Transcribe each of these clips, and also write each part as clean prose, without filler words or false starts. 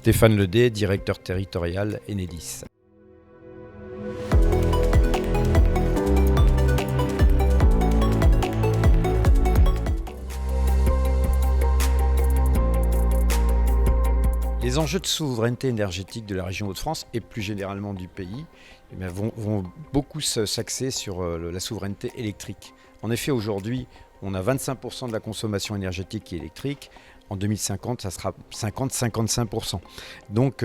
Stéphane Ledé, directeur territorial Enedis. Les enjeux de souveraineté énergétique de la région Hauts-de-France et plus généralement du pays vont beaucoup s'axer sur la souveraineté électrique. En effet, aujourd'hui, on a 25% de la consommation énergétique qui est électrique. En 2050, ça sera 50-55%. Donc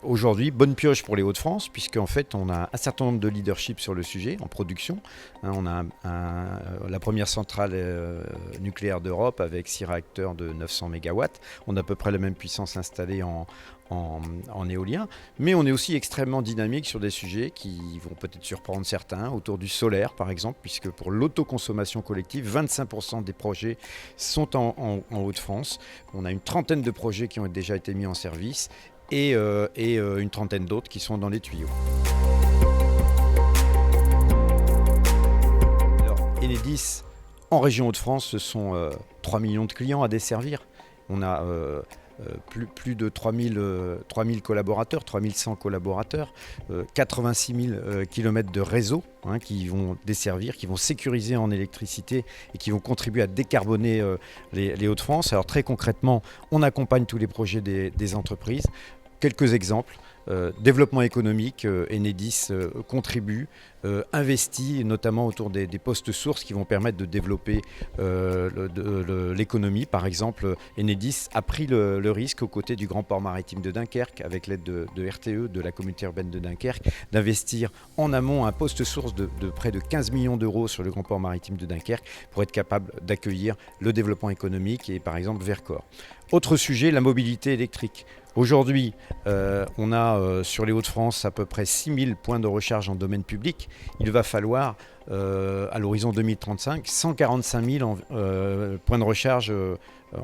aujourd'hui, bonne pioche pour les Hauts-de-France, puisqu'en fait, on a un certain nombre de leadership sur le sujet, en production. On a la première centrale nucléaire d'Europe avec 6 réacteurs de 900 MW. On a à peu près la même puissance installée en éolien, mais on est aussi extrêmement dynamique sur des sujets qui vont peut-être surprendre certains, autour du solaire par exemple, puisque pour l'autoconsommation collective, 25% des projets sont en Hauts-de-France. On a une trentaine de projets qui ont déjà été mis en service et une trentaine d'autres qui sont dans les tuyaux. Alors, Enedis, en région Hauts-de-France, ce sont 3 millions de clients à desservir. On a plus de 3000 collaborateurs, 3100 collaborateurs, 86 000 kilomètres de réseau qui vont desservir, qui vont sécuriser en électricité et qui vont contribuer à décarboner les Hauts-de-France. Alors très concrètement, on accompagne tous les projets des entreprises. Quelques exemples. Développement économique, Enedis contribue, investit notamment autour des postes sources qui vont permettre de développer l'économie. Par exemple, Enedis a pris le risque aux côtés du Grand Port Maritime de Dunkerque, avec l'aide de RTE, de la communauté urbaine de Dunkerque, d'investir en amont un poste source de près de 15 millions d'euros sur le Grand Port Maritime de Dunkerque pour être capable d'accueillir le développement économique et par exemple Vercors. Autre sujet, la mobilité électrique. Aujourd'hui, on a sur les Hauts-de-France à peu près 6000 points de recharge en domaine public. Il va falloir, à l'horizon 2035, 145 000 points de recharge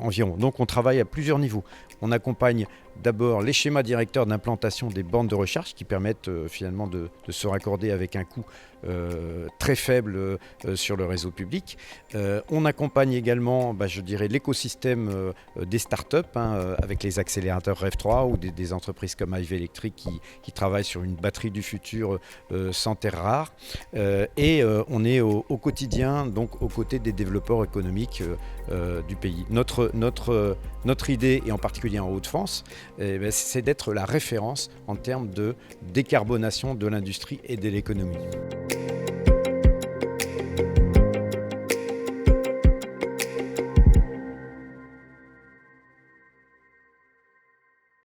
environ. Donc on travaille à plusieurs niveaux. On accompagne d'abord les schémas directeurs d'implantation des bornes de recharge qui permettent finalement de se raccorder avec un coût très faible sur le réseau public. On accompagne également, je dirais, l'écosystème des startups avec les accélérateurs REV 3 ou des entreprises comme Hive Electric qui travaillent sur une batterie du futur sans terres rares. Et on est au quotidien, donc aux côtés des développeurs économiques du pays. Notre idée, et en particulier en Hauts-de-France, c'est d'être la référence en termes de décarbonation de l'industrie et de l'économie.